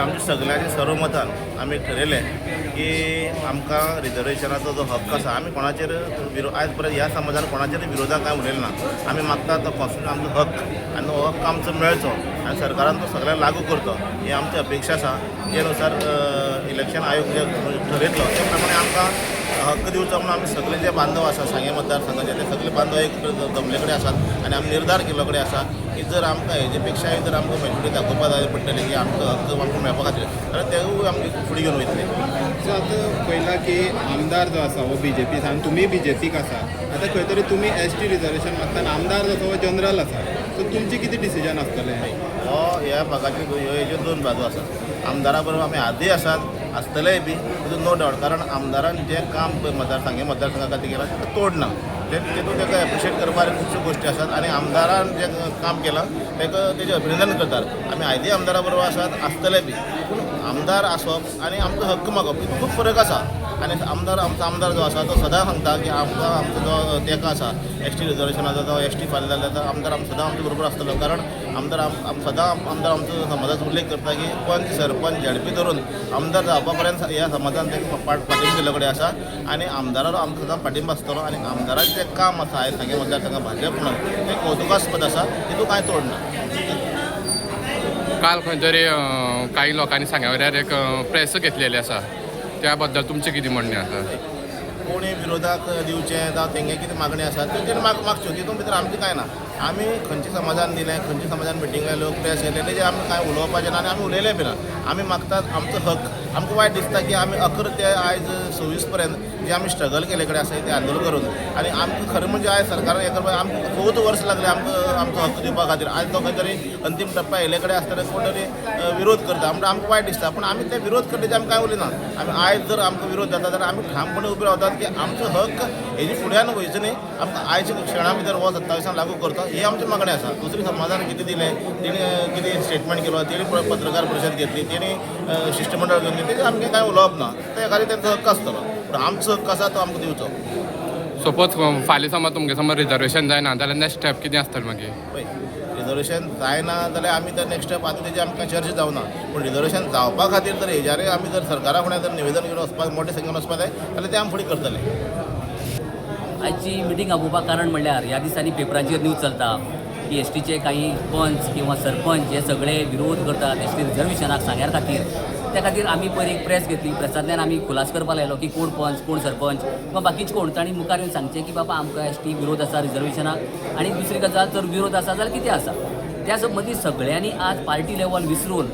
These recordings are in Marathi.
आमच्या सगळ्यांचे सर्वमतान आमी ठरयलें की आमकां रिजर्वेशनाचो जो हक्क आसा आमी कोणाचेर आयज पर्यंत ह्या समाजान कोणाचेर विरोधात कांय उलयलें ना. आमी मागता तो कॉन्स्टिट्यूशन आमचो हक्क आनी हो हक्क आमचो मेळचो आनी सरकारान तो सगळ्यांक लागू करचो ही आमची अपेक्षा आसा. ते अनुसार इलेक्शन आयोग जे ठरयतलो ते प्रमाणे आमकां हक्क दिवचो म्हणून आमी सगळे जे बांधव आसा सांगे मतदारसंघाचे ते सगळे बांधव एक जमले कडेन आसात आनी आमी निर्धार केल्लो कडेन आसा की जर आमकां हेजे पेक्षाय जर आमकां मेच्युरिटी दाखोवपाक जाय पडटली की आमचो हक्क आमकां मेळपा खातीर जाल्यार तेवूय आमगे फुडें घेवन वयतले. सो आतां पळयलां की आमदार जो आसा हो BJP आनी तुमी BJPक आसा. आतां खंय तरी तुमी ST रिजर्वेशन मागता आमदार जो हो जनरल आसा. सो तुमचें कितें डिसिजन आसतलें? हो ह्या भागाचे हेज्यो दोन बाजू आसात. आमदारा बरोबर आमी आदी आसात आसतलेय बी तितून नो डावट कारण आमदारान जें काम मतदारसंघा खातीर केलां तें तोडना तेतून ताका एप्रिशिएट करपाक खुबश्यो गोश्टी आसात आनी आमदारान जें काम केलां ताका तेजें अभिनंदन करतात. आमी आयदी आमदारा बरोबर आसात आसतले बी पूण आमदार आसप आनी आमचो हक्क मागप हितून खूब फरक आसा. आनी आमचो आमदार जो आसा तो सदां सांगता की आमकां आमचो जो तेका आसा ST रिजर्वेशनाचो जो ST फायल जाल्लो तो आमदार सदां आमच्या बरोबर आसतलो कारण आमदार सदां आमदार आमचो समाजाचो उल्लेख करता की पंच सरपंच झडपी धरून आमदार जावपा पर्यंत ह्या समाजान ताका पाठिंबो दिल्लो कडेन आसा आनी आमदारालो आमकां सदां पाठिंबो आसतलो आनी आमदाराचें जें काम आसा आयज सांगे मतदारसंघात भाजप म्हणून तें कौतुकास्पद आसा तितून कांय तोड ना. काल खंय तरी काही लोकांनी सांग्या वयल्यार एक प्रेस घेतलेली आसा त्या बद्दल तुमचें कितें म्हणणें आसा? कोणी विरोधाक दिवचें जावं तेंगे कितें मागणी आसा तेजेर मागच्यो तितून भितर आमचें कांय ना. आमी खंयच्या समाजान दिलें खंयच्या समाजान मिटिंगा लोक प्रेस घेतले तेजेर आमी कांय उलोवपाचें ना आनी आमी उलयलें बी ना. आमी मागतात आमचो हक्क. आमकां वायट दिसता की आमी ते आयज 26 पर्यंत जे आमी स्ट्रगल केले कडेन आसा तें आंदोलन करून आनी आमकां खरें म्हणजे आयज सरकारान हें करपाक आमकां 4 वर्स लागले आमकां आमचो हक्क दिवपा खातीर. आयज तो खंय तरी अंतीम टप्प्या येयले कडेन आसतना कोण तरी विरोध करता म्हणजे आमकां वायट दिसता पूण आमी ते विरोध करता आमी कांय उलयना. आमी आयज जर आमकां विरोध जाता जाल्यार आमी ठामपणे उबे रावतात की आमचो हक्क हेजी फुड्यान वयचो न्ही. आमकां आयच्या क्षणा भितर हो 27 लागू करता ही आमची मागणी आसा. दुसरी समाजान कितें दिलें तेणी कितें स्टेटमेंट केलो तेणी पत्रकार परिशद घेतली तेणी शिष्टमंडळ घेतली तेजेर आमकां कांय उलोवप ना. त्या खातीर तेंचो हक्क आसतलो पूण आमचो हक्क आसा तो आमकां दिवचो. सपोज फाल्यां समज तुमगे समज रिजर्वेशन जायना जाल्यार नेक्स्ट स्टेप कितें आसतलें मागीर? पळय रिजर्वेशन जायना जाल्यार आमी तर नेक्स्ट स्टेप आतां तेजी आमकां चर्चा जावना पूण रिजर्वेशन जावपा खातीर जर हेज्यारय आमी जर सरकारा फुडें जर निवेदन घेवन वचपाक मोठे संख्येन वचपाक जाय जाल्यार तें आमी फुडें करतले. आजची मिटींग आपोवपाक कारण म्हणल्यार ह्या दिसांनी पेपराचेर न्यूज चलता की STचे काही पंच किंवा सरपंच हे सगळे विरोध करतात ST रिजर्वेशनाक सांग्यार खातीर. त्या खातीर आमी पयर एक प्रेस घेतली. प्रेसांतल्यान आमी खुलास करपाक लायलो की कोण पंच कोण सरपंच किंवा बाकीचे कोण तांणी मुखार येवन सांगचें की बाबा आमकां ST विरोध आसा रिजर्वेशनाक आनी दुसरी गजाल जर विरोध आसा जाल्यार कितें आसा. त्या मदीं सगळ्यांनी आज पार्टी लेवल विसरून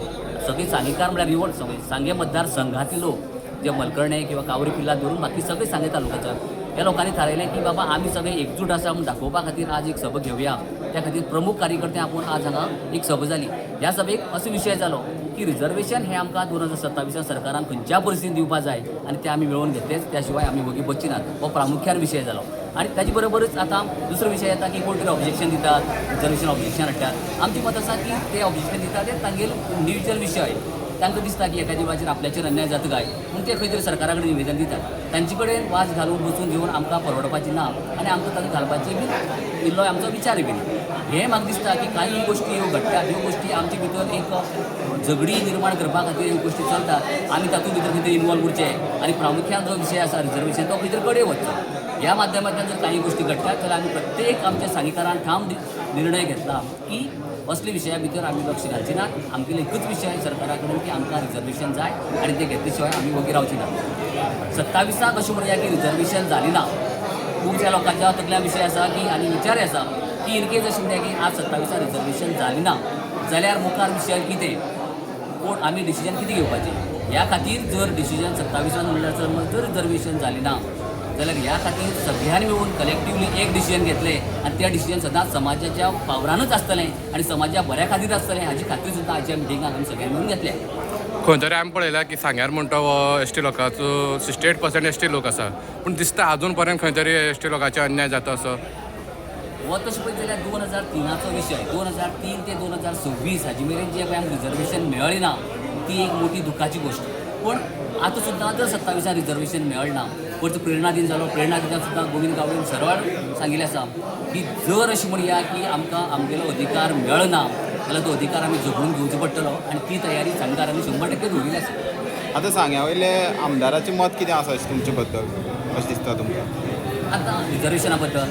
सगळीं सांगेकार म्हळ्यार रिवोट सांगे मतदारसंघातले लोक जे मलकर्णे किंवा कावरी पिल्ला धरून बाकी सगळे सांगे तालुक्याचे ह्या लोकांनी थारायलें की बाबा आमी सगळे एकजूट आसा म्हूण दाखोवपा खातीर आज एक सभा घेवया. त्या खातीर प्रमुख कार्यकर्ते आपूण आज हांगा एक सभा जाली. ह्या सभेक असो विशय जालो की रिजर्वेशन हें आमकां 2027 सरकारान खंयच्या परिस्थितीन दिवपा जाय आनी तें आमी मेळोवन घेतलेच त्या शिवाय आमी वगी बच्ची नात हो प्रामुख्यान विशय जालो. आनी ताजे बरोबरच आतां दुसरो विशय येता की कोण तरी ऑब्जेक्शन दितात रिजर्वेशन ऑब्जेक्शन हाडटात. आमची मत आसा की ते ऑब्जेक्शन दितात ते तांगेर इंडिविज्युअल विशय तांकां दिसता की एका जिवाचेर आपल्याचेर अन्याय जाता काय पूण ते खंय तरी सरकारा कडेन निवेदन दितात. तांचे कडेन वाज घालून बसून घेवन आमकां परवडपाची ना आनी आमकां ताका घालपाची बी इल्लो आमचो विचार बी हें म्हाका दिसता की काही गोश्टी ह्यो घडटात ह्यो गोश्टी आमचे भितर एक झगडी निर्माण करपा खातीर ह्यो गोश्टी चलतात आमी तातूंत भितर खंय तरी इनवॉल्व उरचे आनी प्रामुख्यान जो विशय आसा रिजर्वेशन तो खंय तरी कडेन वचचो. ह्या माध्यमांतल्यान जर काही गोश्टी घडटात जाल्यार आमी प्रत्येक आमच्या सांगीकारान ठाम निर्णय घेतला की असले विशया भितर आमी लक्ष घालची नात. आमगेलो एकूच विशय सरकारा कडेन की आमकां रिजर्वेशन जाय आनी तें घेतले शिवाय आमी वगी रावची ना. 27 अशें म्हणया की रिजर्वेशन जाली ना. खुबश्या लोकांच्या तकल्या विशय आसा की आनी विचार आसा की इनकेस अशें म्हणया की आज 27 रिजर्वेशन जाली ना जाल्यार मुखार विशय कितें कोण आमी डिसिजन कितें घेवपाचें. ह्या खातीर जर डिसिजन 27 म्हणल्यार जर रिजर्वेशन जाली ना जाल्यार ह्या खातीर सगळ्यांनी मेळून कलेक्टिवली एक डिसिजन घेतलें आनी तें डिसिजन सदांच समाजाच्या वावरानूच आसतलें आनी समाजा बऱ्या खातीर आसतलें हाची खात्री सुद्दां आयच्या मिटिंगाक आमी सगळ्यांनी मेळून घेतल्या. खंय तरी आमी पळयला की सांग्यार म्हणटा हो ST लोकांचो 68% ST लोक आसा पूण दिसता अजून पर्यंत खंय तरी ST लोकांचे अन्याय जाता असो. हो तशें पळयत जाल्यार 2003चो विशय 2003 ते 2026 हाजे मेरेन जे गोंयांक रिजर्वेशन मेळ्ळें ना ती एक मोठी दुखाची गोश्ट. पूण आतां सुद्दां जर 27 रिजर्वेशन मेळ्ळें ना परत प्रेरणा दिन जालो. प्रेरणा दिनाक सुद्दां गोविंद गावडेन सरळ सांगिल्लें आसा की जर अशें म्हणया की आमकां आमगेलो अधिकार मेळना जाल्यार तो अधिकार आमी जगून घेवचो पडटलो आनी ती तयारी सांगेकारांनी 100% दवरिल्ली आसा. आतां सांग्या वयले आमदाराचें मत कितें आसा अशें तुमचे बद्दल अशें दिसता तुमकां? आतां रिजर्वेशना बद्दल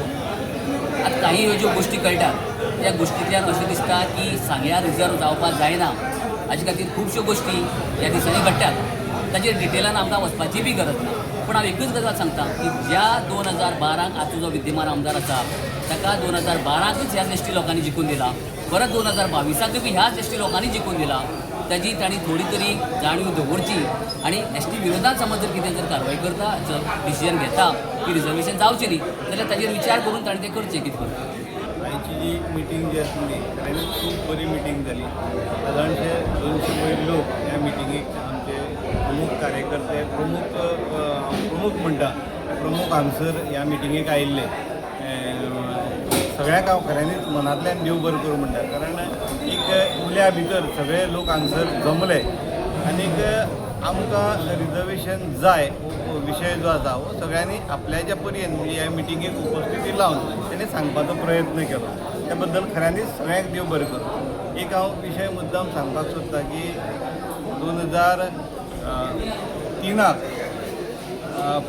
आतां काही ह्यो ज्यो गोश्टी कळटात त्या गोश्टींतल्यान अशें दिसता की सांग्या रिजर्व जावपाक जायना. हाजे खातीर खुबश्यो गोश्टी ह्या दिसांनी घडटात. ताचेर डिटेलान आमकां वचपाची बी गरज ना. पूण हांव एकूच गजाल सांगता की ज्या 2012 आतां जो विद्यमान आमदार आसा ताका 2012कच ह्याच एसटी लोकांनी जिखून दिला. परत 2022 बी ह्याच एसटी लोकांनी जिखून दिला. ताजी तांणी थोडी तरी जाणीव दवरची आनी एसटी विरोधात समज जर कितें जर कारवाय करता जर डिसिजन घेता की रिजर्वेशन जावचें न्ही जाल्यार ताजेर विचार करून ताणें तें करचें कितें करता. आयची जी मिटींग जी आसली ताणी खूब बरी मिटींग जाली. सादारणशे 200 वयर लोक ह्या मिटिंगेक आमचे प्रमुख कार्यकर्ते प्रमुख म्हणटा प्रमुख हांगसर ह्या मिटिंगेक आयिल्ले. सगळ्या गांवकाऱ्यांनीच मनांतल्यान देव बरें करूं म्हणटा. कारण एक उल्या भितर सगळे लोक हांगसर जमले आनीक आमकां रिजर्वेशन जाय हो विशय जो आसा हो सगळ्यांनी आपल्याच्या पर्यंत म्हणजे ह्या मिटिंगेक उपस्थिती लावन तेणी सांगपाचो प्रयत्न केलो. त्या बद्दल खऱ्यांनीच सगळ्यांक देव बरें करूं. एक हांव विशय मुद्दाम सांगपाक सोदतां की 2003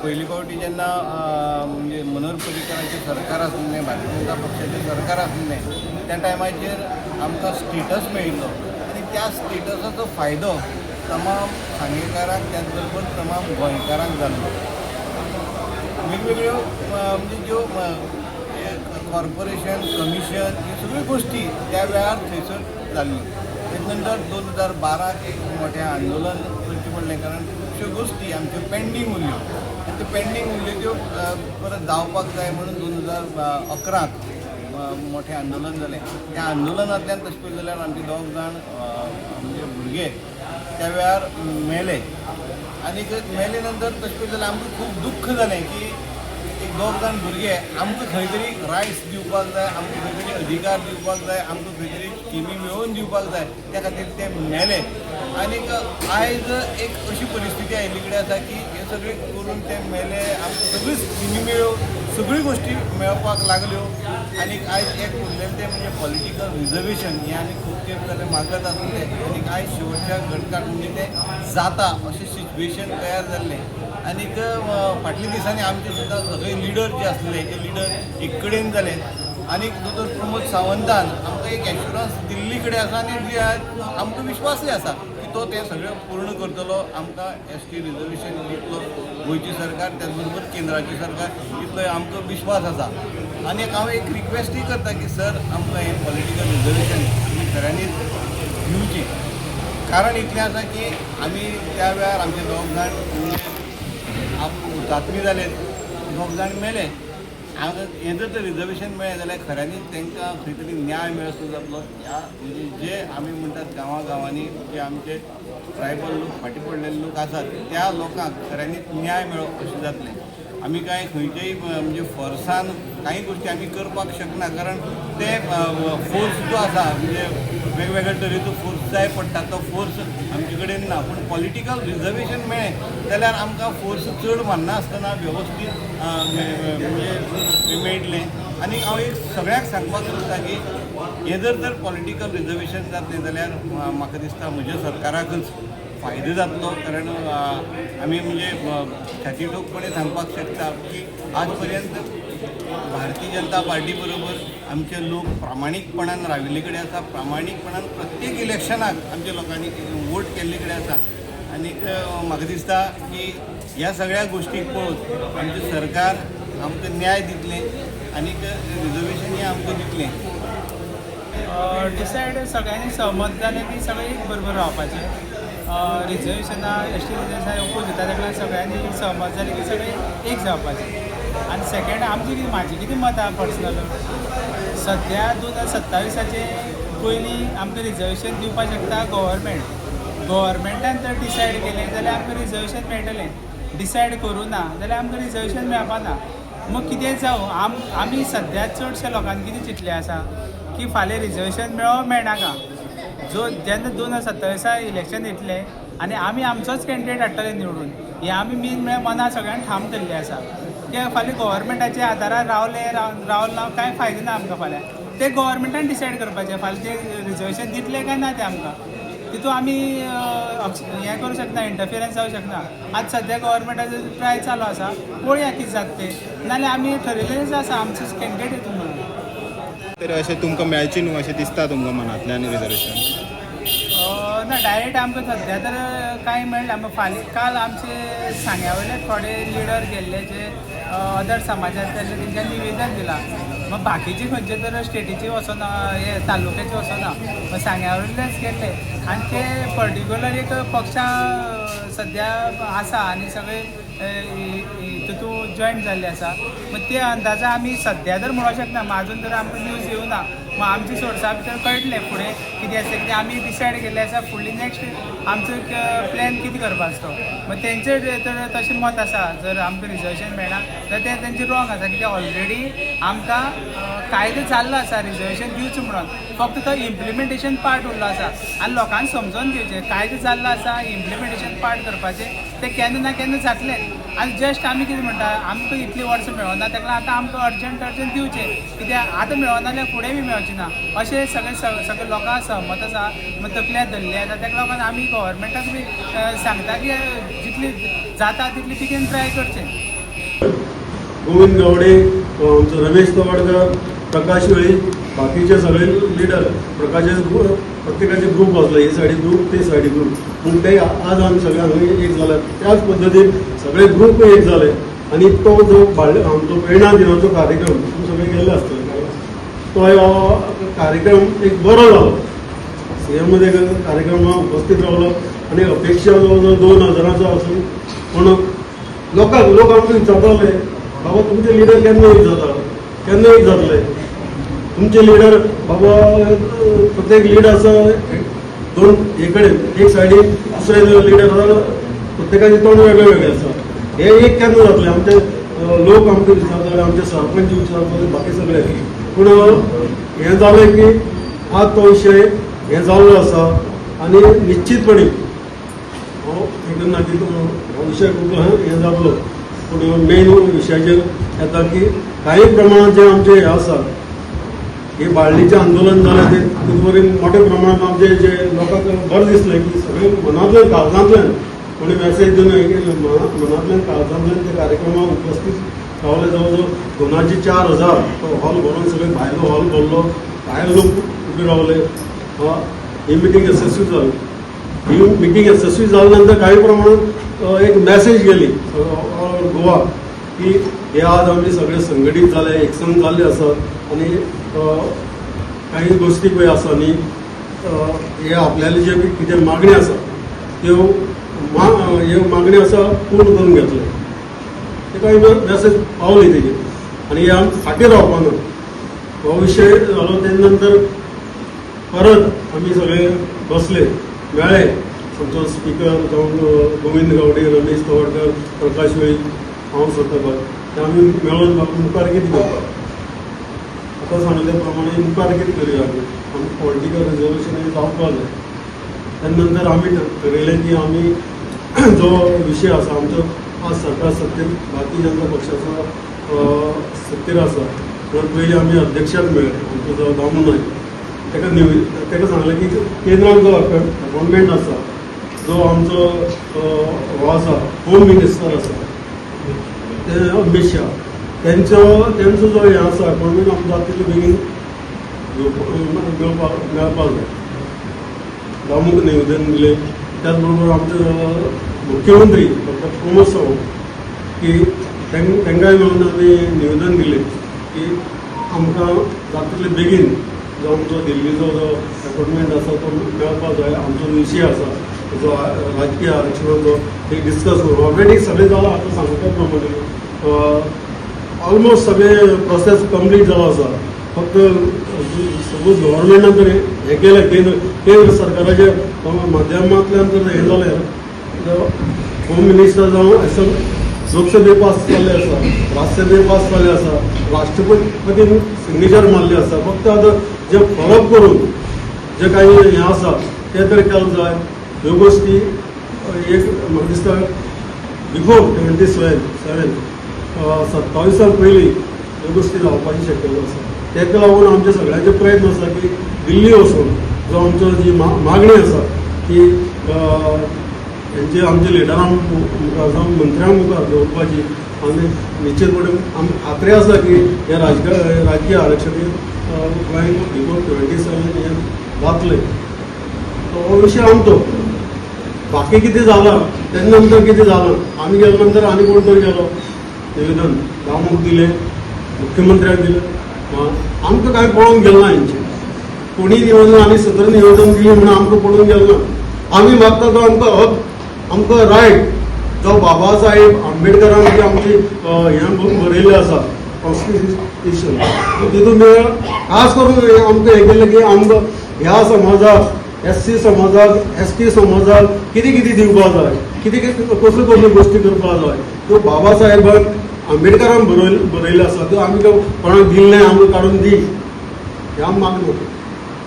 पयली फावटी जेन्ना म्हणजे मनोहर पर्रीकराचें सरकार आसलें भारतीय जनता पक्षाचें सरकार आसलें त्या टायमाचेर आमकां स्टेटस मेळिल्लो आनी त्या स्टेटसाचो फायदो तमाम सांगेकारांक त्याच बरोबर तमाम गोंयकारांक जाल्लो. वेगवेगळ्यो म्हणजे ज्यो कॉर्पोरेशन कमिशन ह्यो सगळ्यो गोश्टी त्या वेळार थंयसर जाल्ल्यो. तेजे नंतर 2012 एक मोठें आंदोलन करचें पडलें कारण खुबश्यो गोश्टी आमच्यो पेंडींग उरल्यो आनी त्यो पेंडींग उरल्यो त्यो परत जावपाक जाय म्हणून 2011 मोठें आंदोलन जालें. त्या आंदोलनांतल्यान तशें पळयलें जाल्यार आमचे दोग जाण म्हणजे भुरगे त्या वेळार मेले आनीक मेले नंतर तशें पळयलें जाल्यार आमकां खूब दुख्ख जालें की एक दोग जाण भुरगे आमकां खंय तरी रायट्स दिवपाक जाय आमकां खंय तरी अधिकार दिवपाक जाय आमकां खंय तरी स्किमी मेळोवन दिवपाक जाय त्या खातीर ते मेले. आनीक आयज एक अशी परिस्थिती आयिल्ली कडेन आसा की हे सगळे करून ते मेले आमकां सगळ्यो स्किमी मेळ्यो सगळ्यो गोश्टी मेळपाक लागल्यो आनीक आयज एक उरलेलें तें म्हणजे पॉलिटिकल रिजर्वेशन हें आमी खूब तेंप जालें मागत आसले आनीक आयज शेवटच्या घटकाक म्हणजे तें जाता अशें सिच्युएशन तयार जाल्लें. आनीक फाटल्या दिसांनी आमचे सुद्दां सगळे लिडर जे आसले ते लिडर एक कडेन जाले आनीक दोतोर प्रमोद सावंतान आमकां एक एश्युरन्स दिल्ली कडेन आसा आनी आमकां विश्वासूय आसा की तो तें सगळें पूर्ण करतलो. आमकां एसटी रिजर्वेशन दितलो गोंयची सरकार त्याच बरोबर केंद्राची सरकार दितलो आमकां विश्वास आसा. आनी हांव एक रिक्वेस्टूय करता की सर आमकां हें पॉलिटिकल रिजर्वेशन आमी खऱ्यांनीच दिवची. कारण इतलें आसा की आमी त्या वेळार आमचे दोग जाण हुतात्मी जाले दोग जाण मेले. हें जर तर रिजर्वेशन मेळ्ळें जाल्यार खऱ्यांनीच तांकां खंय तरी न्याय मेळचो जातलो. ह्या म्हणजे जे आमी म्हणटात गांवांनी जे आमचे ट्रायबल लोक फाटीं पडलेले लोक आसात त्या लोकांक खऱ्यांनीच न्याय मेळप अशें जातलें. आमी कांय खंयच्याय म्हणजे फोर्सान कांय गोश्टी आमी करपाक शकना कारण ते फोर्स जो आसा म्हणजे वेगवेगळ्या तरेचो फोर्स जाय पडटा तो फोर्स आमचे कडेन ना. पूण पॉलिटिकल रिजर्वेशन मेळ्ळें जाल्यार आमकां फोर्स चड मारनासतना वेवस्थीत म्हणजे मेळटलें. आनी हांव एक सगळ्यांक सांगपाक सोदतां की हें जर पॉलिटिकल रिजर्वेशन जातलें जाल्यार म्हाका दिसता म्हज्या सरकाराकच फायदो जातलो. कारण आमी म्हणजे छाती ठोकपणे सांगपाक शकता की आज पर्यंत भारतीय जनता पार्टी बरोबर आमचे लोक प्रामाणीकपणान राविल्ले कडेन आसा. प्रामाणीकपणान प्रत्येक इलेक्शनाक आमच्या लोकांनी वोट केल्ले कडेन आसा. आनीक म्हाका दिसता की ह्या सगळ्या गोश्टीक पळोवन आमचें सरकार आमकां न्याय दितलें आनीक रिजर्वेशन हें आमकां दितलें. डिसायड सगळ्यांनी सहमत जालें की सगळें एक बरोबर रावपाचें. रिजर्वेशना एसटी रिजर्वेशना ओपोज जाता तेका सगळ्यांनी सहमत जालें की सगळें एक जावपाचें. आनी सेकेंड आमची कितें म्हाजें कितें मत आहा पर्सनल सद्या 2027 पयलीं आमकां रिजर्वेशन दिवपाक शकता गव्हर्मेंटान जर डिसायड केलें जाल्यार आमकां रिजर्वेशन मेळटलें. डिसायड करूं ना जाल्यार आमकां रिजर्वेशन मेळपाना. मग कितें जावं आमी सद्या चडशे लोकांनी कितें चिंतलें आसा की फाल्यां रिजर्वेशन मेळो मेळनाका. जेन्ना 2027 इलेक्शन येतलें आनी आमी आमचोच कॅन्डिडेट हाडटले निवडून हें आमी मेन मनां सगळ्यांक ठाम केल्लें आसा. की फाल्यां गव्हर्मेंटाच्या आदारार रावलें ना कांय फायदो ना आमकां फाल्यां. ते गव्हर्मेंटान डिसायड करपाचें फाल्यां ते रिजर्वेशन दितले काय ना ते आमकां तितून आमी हें करूं शकना इंटरफिरन्स जावं शकना आज सद्या गव्हर्मेंटाचो ट्राय चालू आसा पळोवया कितें जाता ते नाल्यार आमी ठरयिल्लेंच आसा आमचो कॅन्डिडेट हितून म्हणून तर अशें तुमकां मेळची न्हू अशें दिसता तुमकां मनांतल्यान रिजर्वेशन ना डायरेक्ट आमकां सद्या तर कांय मेळना फाल्यां काल आमचे सांग्या वयले थोडे लिडर गेल्ले जे अदर समाजांतले तेंच्यांनी निवेदन दिलां मग बाकीचे खंयचे तर स्टेटीचे वचना हे तालुक्याचे वचना सांग्या वयलेच गेल्ले आनी ते पर्टिक्युलर एक पक्षा सद्या आसा आनी सगळे तितून जॉयन जाल्ले आसा मग ते अंदाजा आमी सद्या तर म्हणूंक शकना अजून तर आमकां न्यूज येवना मग आमच्या सोर्सा भितर कळटलें फुडें कितें आसा कितें आमी डिसायड केल्लें आसा फुडली नेक्स्ट आमचो प्लॅन कितें करपाचो तो मग तेंचें तर तशें मत आसा जर आमकां रिजर्वेशन मेळना तर तें तेंचें रॉंग आसा कित्याक ऑलरेडी आमकां कायदो चाललो आसा रिजर्वेशन दिवचें म्हणून फक्त तो इम्प्लिमेंटेशन पार्ट उरलो आसा आनी लोकांक समजून घेवचें कायदो चाललो आसा इम्प्लिमेंटेशन पार्ट करपाचें तें केन्ना ना केन्ना जातलें आनी जस्ट आमी कितें म्हणटा आमकां इतलीं वर्सां मेळना ताका लागून आतां आमकां अर्जंट दिवचें कित्याक आतां मेळना जाल्यार फुडें बी मेळचें ना अशें सगळे लोकां सहमत आसा मग तकल्यार धरले आसा ताका लागून आमी गव्हर्मेंटाक बी सांगता की जितली जाता तितली बेगीन ट्राय करचें गोविंद गावडे आमचो रमेश तवडकर प्रकाश वेळी बाकीचे सगळे लिडर प्रत्येकाचे ग्रुप आसले हे सायडी ग्रुप ते सायडी ग्रुप पूण ते आज आमी सगळे हांगा एक जाल्यात त्याच पद्दतीन सगळे ग्रुप एक जाले आनी तो जो आमचो प्रेरणा दिनाचो कार्यक्रम तुमी सगळे गेल्ले आसतले तो कार्यक्रम एक बरो जालो सीएम मध्ये कार्यक्रमात उपस्थित रावलो आनी अपेक्षा जवळ 2000 आसून पूण लोक आमकां विचारताले बाबा तुमचे लिडर केन्ना एक जाता केन्ना एक जातले तुमचे लिडर बाबा प्रत्येक लीड आसा दोन हे कडेन एक सायडीन दुसरे लिडर आसा प्रत्येकाचे तोंड वेगळे वेगळे आसा हे एक केन्ना जातले आमचे लोक आमकां विचारताले आमचे सरपंच विचारताले बाकी सगळे पूण हें जालें की आज तो विशय हें जाल्लो आसा आनी निश्चितपणी विशय खूब हें जातलो पूण मेन विशयाचेर येता की काही प्रमाणात जे आमचे हे आसा हे बाळ्ळीचें आंदोलन जालें तें तितून मोठ्या प्रमाणात आमचे जे लोकांक बरें दिसलें की सगळे मनांतल्यान काळजांतल्यान कोणी मॅसेज दिवन मनांतल्यान काळजांतल्यान ते कार्यक्रमाक उपस्थित रावले जवळ जवळ 2004 तो हॉल भरून सगळे भायलो हॉल भरलो भायर लोक उबे रावले ही मिटींग यशस्वी जाली ही मिटींग यशस्वी जाल्या नंतर काही प्रमाणात एक मॅसेज गेली ऑल गोवा की हे आज आमी सगळे संघटीत जाले एकसंघ जाल्ले आसात आनी काही गोष्टी पळय आसा न्ही हे आपल्याले जे कितें मागणी आसा त्यो ह्यो मागणी आसा पूर्ण करून घेतले तेका मॅसेज पावली तेजी आनी हे आमी फाटीं रावपाना हो विशय जालो तेजे नंतर परत आमी सगळे बसले मेळ्ळे आमचो स्पीकर जावन गोविंद गावडे रमेश तवडकर प्रकाश वेळी हांव स्वता ते आमी मेळून मुखार कितें करता आतां सांगले प्रमाणे मुखार कितें करुया आमी पॉलिटिकल रिजर्वेशन हें जावपा जाय तेन्ना नंतर आमी ठरयलें की आमी जो विशय आसा आमचो आज सरकार सत्तेर भारतीय जनता पक्षाचो सत्तेर आसा म्हणून पयलीं आमी अध्यक्षाक मेळ्ळे आमचो जो दामू नायक तेका सांगलें की केंद्रान जो गव्हर्मेंट आसा जो आमचो हो आसा होम मिनिस्टर आसा ते अमित शाह तेंचो जो हें आसा गव्हर्मेंट आमकां तितले बेगीन मेळपाक जाय दामूक निवेदन दिलें त्याच बरोबर आमचे मुख्यमंत्री डॉक्टर प्रमोद सावंत की तेंकाय मेळून आमी निवेदन दिलें की आमकां जाता तितले बेगीन जो आमचो दिल्लीचो जो अपॉयंटमेंट आसा तो मेळपाक जाय आमचो विशय आसा जो राजकीय आरक्षणाचो ते डिस्कस करून ऑलरेडी सगळें जालां आतां सांगता प्रमाणे ऑलमोस्ट सगळे प्रोसेस कंप्लीट जालो आसा फक्त सपोज गव्हर्मेंटान तर हें केलें केंद्र सरकाराच्या माध्यमांतल्यान जर हें जालें होम मिनिस्टर जावन असं लोकसभे पास जाल्ले आसा राज्यसभे पास जाल्ले आसा राष्ट्रपतीन सिग्नेचर मारले आसा फक्त आतां जे फॉलोअप करून जे काही हें आसा ते तर केलें जाय ह्यो गोश्टी एक म्हाका दिसता बिफोर 27 27 पयलीं ह्यो गोश्टी जावपाची शक्यता आसा ताका लागून आमचे सगळ्यांचे प्रयत्न आसा की दिल्ली वचून जो आमचो जी मागणी आसा ती हेंचे आमचे लिडरां मुखार जावं मंत्र्यां मुखार दवरपाची आनी निश्चितपणे खात्री आसा की हे राजकीय आरक्षण गोंय बिफोर 27 हे जातले. तो विशय आमचो. बाकी कितें जालां तेन्ना नंतर कितें जालां आमी गेले नंतर आनी कोण तरी गेलो निवेदन रावणाक दिलें, मुख्यमंत्र्याक दिलें. आमकां कांय पळोवंक गेलें ना हेंचें. कोणी निवेदन आनी सगळें निवेदन दिलें म्हणून आमकां पळोवंक गेलें ना. आमी मागता तो आमकां हक, आमकां रायट जो बाबा साहेब आंबेडकरान जी आमची हें बरयल्लें आसा कॉन्स्टिट्यूशन तितून खास करून आमकां हें केलें की आमकां ह्या समाजाक SC समाजाक ST समाजाक कितें कितें दिवपा जाय, कितें कसल्यो कसल्यो गोश्टी करपा जाय त्यो बाबा साहेबान आंबेडकरान बरयल्लें आसा त्यो आमी कोणाक दिल्लें आमकां काडून दी हें आमी मागना.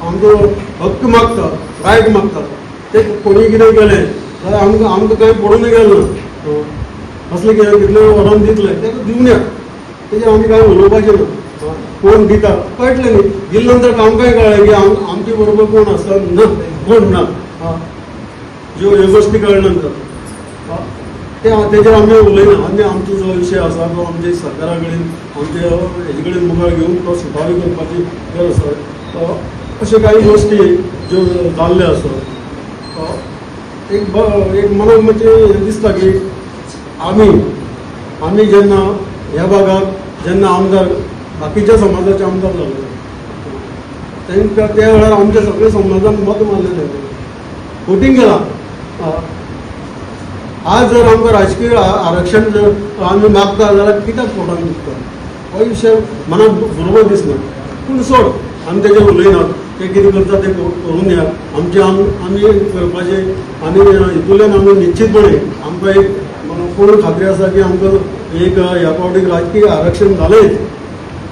आमचो हक्क मागता, रायट मागता. ते कोणी कितें केलें जाल्यार आमकां कांय पडून गेलें ना. असलें कितले वरान दितले तेका दिवं येता. तेजेर आमी कांय उलोवपाचें ना. कोण दिता कळटलें न्ही. दिले नंतर आमकांय कळ्ळें की आमचे बरोबर कोण आसा ना कोण ना. ज्यो ह्यो गोश्टी कळ्ळे नंतर तेजेर आमी उलयना. आनी आमचो जो विशय आसा तो आमचे सरकारा कडेन आमचे हेजे कडेन मुखार घेवन तो सुटावी करपाची गरज आसा. अशे काही गोश्टी ज्यो जाल्ल्यो आसा एक मनाक म्हणजे हें दिसता की आमी जेन्ना ह्या भागाक जेन्ना आमदार बाकीच्या समाजाचे आमदार जाल्ले तांकां त्या वेळार आमच्या सगळ्या समाजान मत मारलेलें वोटींग केलां. आज जर आमकां राजकीय आरक्षण जर आमी मागता जाल्यार कित्याक फोटान दिसता हो विशय मनाक बरोबर दिसना. पूण सोड आमी तेजेर उलयनात. ते कितें करता ते करून या. आमी करपाचें आनी हितूंतल्यान आमी निश्चितपणे आमकां एक पूर्ण खात्री आसा की आमकां एक ह्या फावटीक राजकीय आरक्षण जालेंच.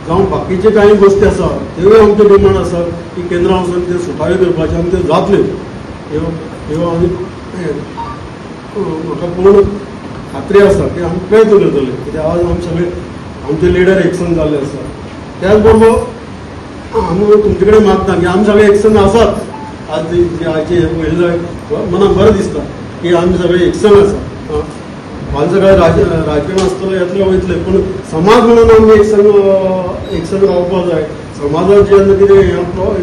जावं बाकीचे कांय गोश्टी आसा त्योय आमच्यो डिमांड आसा की केंद्रान वचून ते सुटावे करपाचे आनी त्यो जातल्यो. ह्यो आमी म्हाका पूर्ण खात्री आसा की आमी प्रयत्न करतले. कित्याक आज आमी सगळे आमचे लिडर एकसन जाल्ले आसा. त्याच बरोबर आमी तुमचे कडेन मागता की आमी सगळे एकसन आसात. आज हाचे पळयलें जाय मनाक बरें दिसता की आमी सगळे एकसन आसा. फाल्यां सगळे राजकारण आसतले येतले वयतले पूण समाज म्हणून आमी एकसन रावपा जाय. समाजात जेन्ना कितें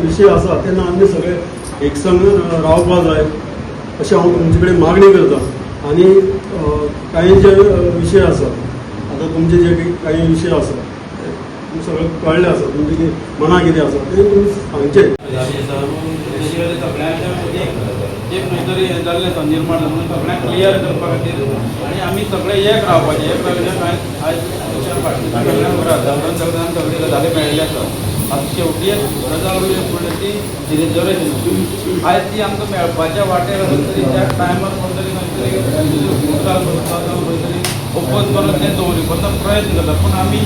विशय आसा तेन्ना आमी सगळे एकसन रावपा जाय अशें हांव तुमचे कडेन मागणी करता. आनी काही जे विशय आसा आतां तुमचे जे काही विशय आसा सगळें कळ्ळें आसा. तुमचे कितें मनाक कितें आसा तें तुमी सांगचें. एक खंय तरी हें जाल्लें आसा निर्माण जावन सगळ्यांक क्लियर करपा खातीर आनी आमी सगळे एक रावपाचें. एक रावल्यार आयज सगळे गजाली मेळिल्ले आसा. आतां शेवटी एक गजाल म्हणटा ती रिजर्वेशन आयज ती आमकां मेळपाच्या वाटेर आसा तरी त्या टायमार कोण तरी खंय तरी उदकाल करता जावं खंय तरी ओपन करून तें दवरिपाचो प्रयत्न करता. पूण आमी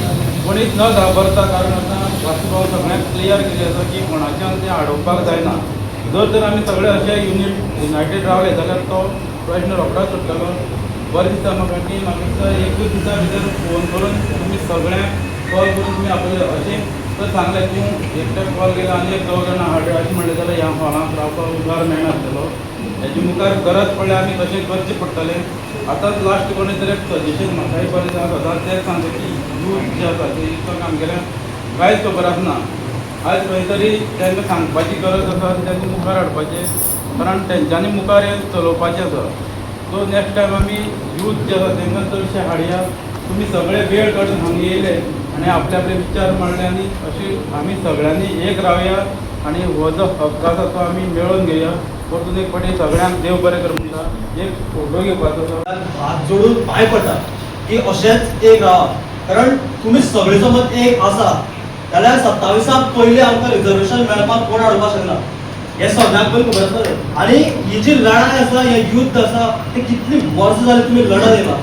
कोणीच न घाबरता. कारण आतां वास्तव सगळ्यांक क्लियर केलें आसा की कोणाच्यान तें आडोवपाक जायना. जर आमी सगळे अशे युनायटेड रावले जाल्यार तो प्रश्न रोखडोच सुटलेलो. बरें दिसता म्हाका की म्हाका दिसता एकूच दिसा भितर फोन करून तुमी सगळ्यांक कॉल करून तुमी आपले अशें तर सांगलें की एकट्याक कॉल केला आनी एक 2 जाणां हाडले अशें म्हणलें जाल्यार ह्या हॉलांत रावपाक उजार मेळनासलेलो. हेजे मुखार गरज पडल्यार आमी तशें करचें पडटलें. आतांच लास्ट कोणी तरी एक सजेशन म्हाकाय बरें जाता तें सांगता की यूथ जे आसा ते युथाक आमगेल्या कांयच खबर आसना. आयज खंय तरी तांकां सांगपाची गरज आसा तांकां मुखार हाडपाचें. कारण तेंच्यांनी मुखार हें चलोवपाचें आसा. सो नेक्स्ट टायम आमी यूथ जे आसा तांकां चडशे हाडया. तुमी सगळे वेळ काडून हांगा येयले आनी आपले आपले विचार मांडले आनी अशी आमी सगळ्यांनी एक रावया आनी हो जो हक्क आसा तो आमी मेळोवन घेवया. परतून एक फावटी सगळ्यांक देव बरें कर म्हणटा एक फोटो घेवपाचो आसा. हात जोडून पांय पडटा की अशेंच एक रावा. कारण तुमी सगळेचो मत एक आसा जाल्यार 27 पयलीं आमकां रिजर्वेशन मेळपाक कोण हाडपाक शकना हें सगळ्यांक पण खबर आसतलें. आनी ही जी लढाय आसा हें युद्ध आसा तें कितलीं वर्सां जालीं तुमी लढत येयला.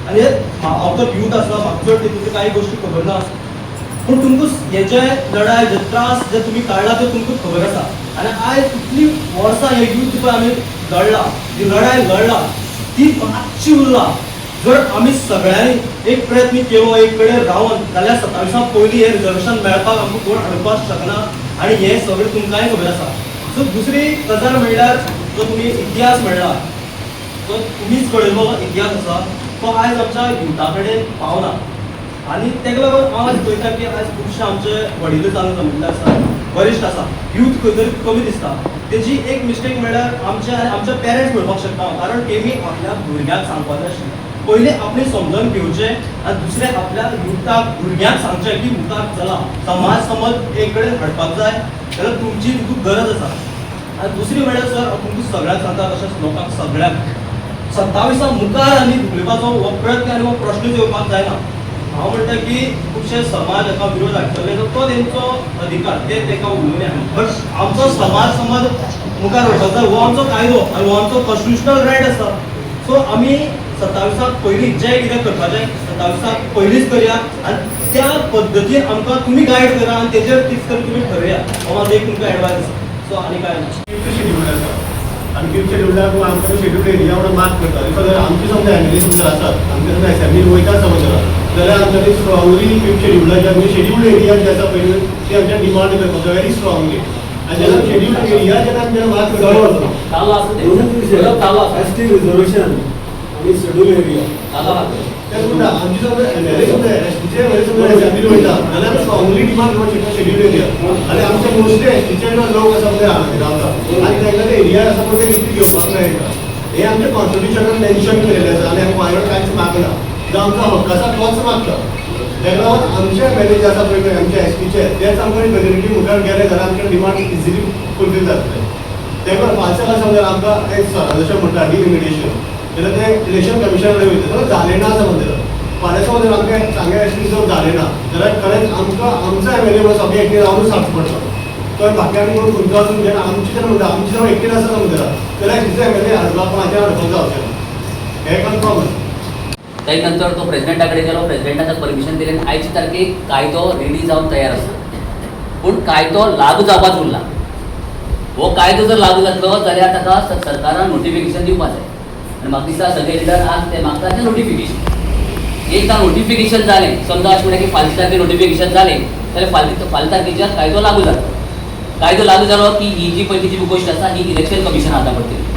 आनी हांव तर युथ आसलो म्हाका चड तितूंतल्यो कांय गोश्टी खबर ना. पूण तुमकां हे जे लढाय जे त्रास जे तुमी काडला ते तुमकां खबर आसा. आनी आयज कितलीं वर्सां हें युद्ध पळय आमी लढला जी लढाय लढला ती मातशी उरला जर आमी सगळ्यांनी एक प्रयत्न केलो एक कडेन रावन जाल्यार 27 पयलीं हें रिजर्वेशन मेळपाक आमकां कोण हाडपाक शकना आनी हें सगळें तुमकांय खबर आसा. सो दुसरी गजाल म्हणल्यार जो तुमी इतिहास म्हणला तो तुमीच कळयलो इतिहास आसा तो आयज आमच्या युथा कडेन पावना आनी तेका लागून हांव आज पळयता की आयज खुबशे आमचे वडील जावन जमिल्ले आसा वरिश्ठ आसा यूथ खंय तरी कमी दिसता. तेजी एक मिस्टेक म्हणल्यार आमचे पेरंट्स म्हणपाक शकता कारण तेमी आपल्या भुरग्याक सांगपाक जाय आशिल्लें. पयलीं आपणें समजून घेवचें आनी दुसरें आपल्या युथाक भुरग्यांक सांगचें की मुखार चला समाज समज एक कडेन हाडपाक जाय जाल्यार तुमची खूब गरज आसा. आनी दुसरी म्हणल्यार सर तुमकां सगळ्यांक सांगता तशेंच लोकांक सगळ्यांक 27 मुखार आनी धुकलिपाचो हो प्रयत्न आनी हो प्रश्नच येवपाक जायना. हांव म्हणटा की खुबशे समाज हाका विरोध हाडटले तो तेंचो अधिकार ते ताका उलोवया बट आमचो समाज समज मुखार वचपाक जाय हो आमचो कायदो आनी हो आमचो कॉन्स्टिट्युशनल रायट आसा. सो आमी 27 पयलीं जें कितें करपाचें 27 पयलींच करया आनी त्या पद्दतीन आमकां तुमी गायड करा आनी तेजेर कितें तरी तुमी ठरया हो म्हाजो एक तुमकां एडवायस आसा. सो आनी कांय ना शेड्यूल आसा आनी कितें शेड्युलाक आमकां शेड्यूल एरिया वांगडा मार्क करता बिकॉज आमची समजा एनालिसीस जर आसात आमच्या समजा एसॅम्बलीन वयता समज जाल्यार आमच्या ते स्ट्रॉंगली फिफ्थ शेड्युलाच्या म्हणजे शेड्यूल्ड एरिया जे आसा पळय ते आमच्या डिमांड करपाचो व्हेरी स्ट्रॉंगली आनी जेन्ना शेड्यूल्ड एरिया जेन्ना आमी मार्क करता एसटी रिजर्वेशन आनी शेड्यूल एरिया तेच म्हणटा आमची समजा समजा एसटीचे समजा एसॅम्बलीन वयता जाल्यार स्ट्रॉंगली डिमांड करपाक शेड्यूल एरिया आनी आमचे मोस्टली एसटीचे लोक आसा पळय रावता आनी तांकां ते एरिया आसा पळय ते कितें घेवपाक मेळटा हे आमच्या कॉन्स्टिट्युशनान मेन्शन केलेलें आसा आनी आमी गोंयवर कांयच मागना जो आमचो हक्क आसा तोच मागता. ताका लागून आमचे मॅनेज आसा पळय आमच्या एसटीचे तेच आमकां फेसिलिटी मुखार गेले जाल्यार आमचे डिमांड इजिली फुलफील जातले. तेका फाल्यांच्या समजा आमकां एक जशें म्हणटा डिलिमिटेशन जाल्यार ते इलेक्शन कमिशना कडेन वयता जाल्यार जालें ना समज फाल्यां समज आमकां सांग्या एसटी जर जालें ना जाल्यार खरेंच आमकां आमचो एवेलेबल सगळें एकटें रावनूच सांगचो पडटा. तो बाकीयांनी कोण खंयचो आसून जेन्ना आमची जेन्ना म्हणटा आमची जेन्ना एकटें आसा समज जाल्यार एसटीचो एमएलए हाडपाक कोणाचें हाडपाक जावचें हें कन्फर्म आसा. त्यानंतर तो प्रेसिडेंटाकडे गेलो प्रेसिडेंटान परमिशन दिलें आनी आयच्या तारखेक कायदो रेडी जावन तयार आसा पूण कायदो लागू जावपाच उरला. हो कायदो जर लागू जातलो जाल्यार ताका सरकारान नोटिफिकेशन दिवपाक जाय आनी म्हाका दिसता सगळे लिडर आज ते मागता तें नोटिफिकेशन. एकदा नोटिफिकेशन जालें समजा अशें म्हणलें की फाल्यां तारखेक नोटिफिकेशन जालें जाल्यार फाल्यां तारखेच्यान कायदो लागू जातलो. कायदो लागू जालो की ही जी पयलींची गोश्ट आसा ही इलेक्शन कमिशन हातां पडटली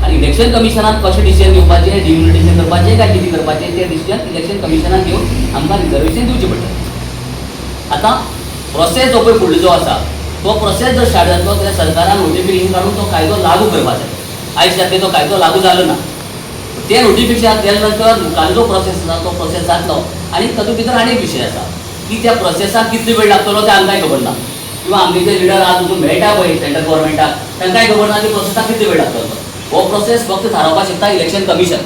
आनी इलेक्शन कमिशनान कशें डिसिजन घेवपाचें डिलिमिटेशन करपाचें काय कितें करपाचें तें डिसिजन इलेक्शन कमिशनान घेवन आमकां रिजर्वेशन दिवचें पडटलें. आतां प्रोसेस जो पळय फुडलो जो आसा तो प्रोसेस जर स्टार्ट जातलो जाल्यार सरकारान नोटिफिकेशन काडून तो कायदो लागू करपाक जाय. आयज तारखेक तो कायदो लागू जालो ना तें नोटिफिकेशन केल्या नंतर मुखार जो प्रोसेस आसा तो प्रोसेस जातलो आनी तातूंत भितर आनी एक विशय आसा की त्या प्रोसेसाक कितलो वेळ लागतलो तें आमकांय खबर ना किंवा आमचे जे लिडर आज अजून मेळटा पळय सेंट्रल गव्हर्मेंटाक तांकांय खबर ना की प्रोसेसाक कितलो वेळ लागतलो. हो प्रोसेस फक्त थारावपाक शकता इलेक्शन कमिशन.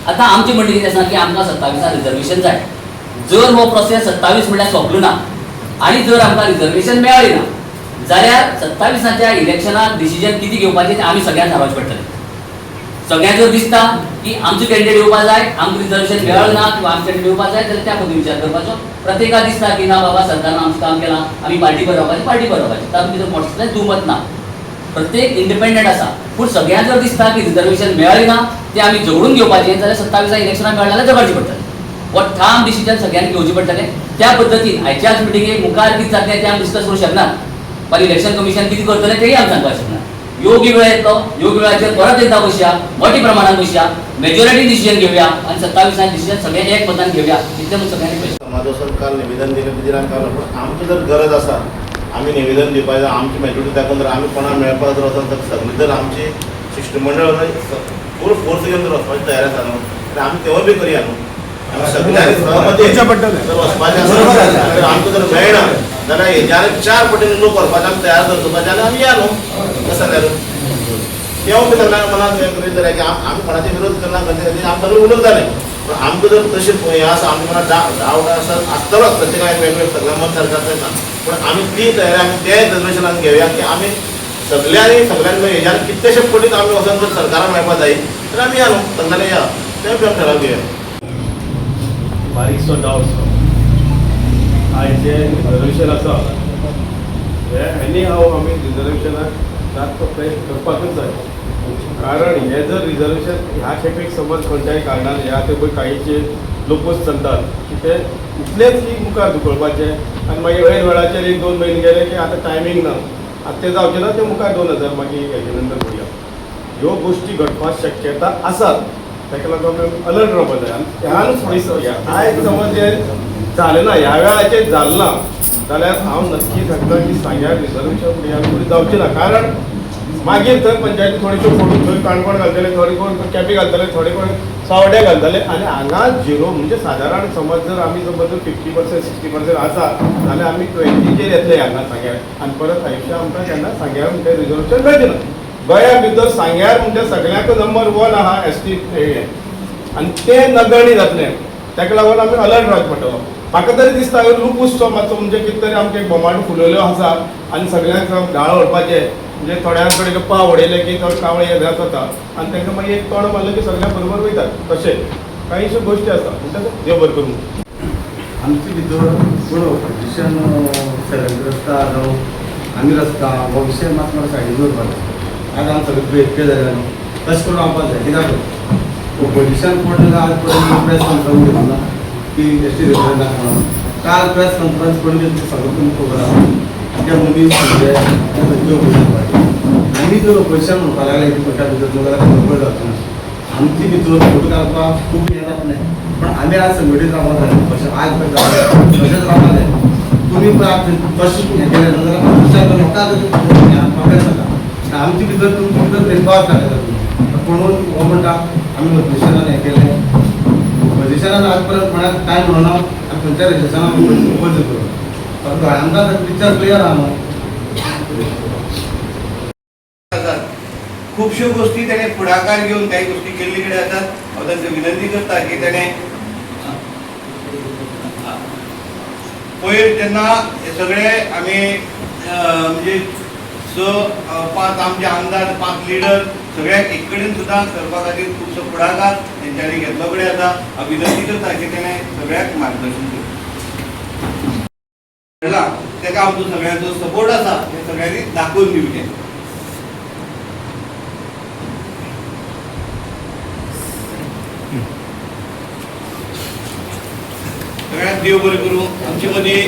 आतां आमची म्हणटी कितें आसा की आमकां 27 रिजर्वेशन जाय. जर हो प्रोसेस 27 म्हणल्यार सोंपलो ना आनी जर आमकां रिजर्वेशन मेळ्ळें ना जाल्यार 27च्या इलेक्शनाक डिसिजन कितें घेवपाचें तें आमी सगळ्यांक थारावचें पडटलें. सगळ्यांक जर दिसता की आमचो कॅन्डिडेट येवपाक जाय आमकां रिजर्वेशन मेळ्ळें ना किंवा आमचो कॅन्डिडेट येवपाक जाय जाल्यार त्या पद्दतीन विचार करपाचो. प्रत्येकाक दिसता की ना बाबा सरकारान आमचें काम केलां आमी पार्टीबर रावपाचें तातूंत भितर मोठें दुमत ना. प्रत्येक इंडिपेंडंट आसा पूण सगळ्यांक जर दिसता की रिजर्वेशन मेळ्ळें ना तें आमी जोडून घेवपाचें जाल्यार 27 इलेक्शनाक मेळना जाल्यार झगडचें पडटलें. हो ठाम डिसिजन सगळ्यांनी घेवचें पडटलें. त्या पद्दतीन आयच्याच मिटिंगेक मुखार कितें जातलें तें आमी डिस्कस करूंक शकनात पण इलेक्शन कमिशन कितें करतलें तेंय आमी सांगपाक शकनात. योग्य वेळ येतलो योग्य वेळाचेर परत एकदा बसया मोठ्या प्रमाणात बसया मेजॉरिटी डिसिजन घेवया आनी 27 डिसिजन सगळे एक मतान घेवया इतलें म्हूण सगळ्यांनी समाजो काल निवेदन दिलें तेजेर आमकां पूण आमची जर गरज आसा आमी निवेदन दिवपाक जाय आमची मेजॉरिटी दाखोवन जर आमी कोणाक मेळपाक जर वचत तर सगळीं जर आमची शिष्टमंडळ फूल फोर्स घेवन जर वचपाची तयार आसा न्हू तर आमी तेवूय बी करया न्हू. आमी सगळ्यांनी सहमती जर वचपाचें आसा जर आमकां जर मेळना जाल्यार हेज्यार 4 पटीन लोक करपाचें आमी तयार जर करपाचें जाल्यार आमी या न्हू कसं जाल्यार तेवूय बी सगळ्यांक मनाक हें करीत जाल्यार की आमी कोणाचे विरोध करना खंयचे आमी सगळें उलोवंक जालें पूण आमकां जर तशें हें आसा आमच्या मनाक डावट आसा आसतलोच प्रत्येकाक वेगवेगळे सगळ्या मत सारकें आसता पूण आमी ती तयारी आमी ते रिजर्वेशनान घेवया की आमी सगळ्यांक हेज्यान कितलेशे पटीन आमी वचून जर सरकाराक मेळपाक जाय तर आमी या न्हू सगळ्यांनी या तें बी आमी ठराव घेवया. बारीकसो डावट आयज जें रिजर्वेशन आसा हें एनी हाव आमी रिजर्वेशनाक जाता तो प्रयत्न करपाकूच जाय कारण हे जर रिजर्वेशन ह्या खेपेक समज खंयच्याय कारणान ह्या ते पळय काहींचे लोकूच चलतात की ते इतलेच की मुखार धुकळपाचे आनी मागीर ऐन वेळाचेर 1-2 म्हयने गेले की आतां टायमींग ना आतां ते जावचे ना ते मुखार 2000 मागीर हेजे नंतर पळया ह्यो गोश्टी घडपाक शक्यता आसात ताका लागून आमी अलर्ट रावपाक जाय आनी ह्यानूच फुडें आयज समज हे जालें ना ह्या वेळाचेर जालें ना जाल्यार हांव नक्की सांगता की सांग्यार रिजर्वेशन ह्या फुडें जावचें ना कारण मागीर थंय पंचायती थोडेशे फोडून थंय काणकोण घालतले थोडे कोण कॅपी घालतले थोडे कोण सावड्डे घालतले आनी हांगा झिरो म्हणजे सादारण समज जर आमी समज 50% 60% आसा जाल्यार आमी 20चेर येतले हांगा सांग्यार आनी परत आयुश्या आमकां केन्ना सांग्यार म्हणजे रिजर्वेशन मेळचें ना गोंया भितर सांग्यार म्हणजे सगळ्याक नंबर 1 आहा एसटी आनी ते नगणी जातले ताका लागून आमी अलर्ट रावचें पडटलो म्हाका तरी दिसता लूप उसचो मातसो म्हणजे कितें तरी आमचे बोमाडो फुलयल्यो आसा आनी सगळ्यांक गाळ व्हरपाचे म्हणजे थोड्यां कडेन गप्पा उडयले की थोडे कावळे हे जाता आनी तांकां मागीर एक तोंड मारले की सगळ्या बरोबर वयतात तशें कांयश्यो गोश्टी आसा म्हणटकच देव बरें करूं आमचे भितर कोण ऑपोजिशन सेवेंत रस्ता जावं आमी रस्ता हो विशय मात म्हाका सायडीन दवरपाक आज आमी सगळे बेतके जाल्या न्हू तशें करून रावपाक जाय कित्याक ऑपोजिशन कोण आज पर्यंत प्रेस कॉन्फरन्स घेतला की एसटी रिजर्वेशन म्हणून काल प्रेस कॉन्फरन्स कोण घेतली सगळं तुमकां खबर आसा त्या मनीस म्हणजे आमी जर ऑपोजिशन म्हणपाक लागले की कोणत्या भितर जाल्यार खबर जाता आमची भितर फोटो काडपाक खूब हें जाता पण आमी आज संघटीत रावपाक जाय तशें आज तशेंच रावपाक जाय तुमी तशें हें केलें जाल्यार म्हाका जाता आमचे भितर तुमचे भितर भेदभाव जाता म्हणून हो म्हणटा आमी ऑपोजिशनान हें केलें ऑपोजिशनान आज परत म्हळ्यार कांय म्हणना आनी खंयच्या रेजिस्ट्रेशनान ऑपोज करूं आमकां पिक्चर क्लियर आहा न्हू खुबश्यो गोष्टी तेणें फुडाकार घेवन काही गोष्टी केल्ली कडेन आसात हांव तांकां विनंती करता की तेणें पयर जेन्ना हे सगळे आमी म्हणजे 5 आमचे आमदार 5 लिडर सगळ्याक एक कडेन सुद्दां करपा खातीर खुबसो फुडाकार तेंच्यांनी घेतलो कडेन आसा हांव विनंती करता की तेणें सगळ्याक मार्गदर्शन करचें ताका आमचो सगळ्यांचो सपोर्ट आसा हे सगळ्यांनी दाखोवन दिवचें सगळ्यांक देव बरें करूं आमचे मदीं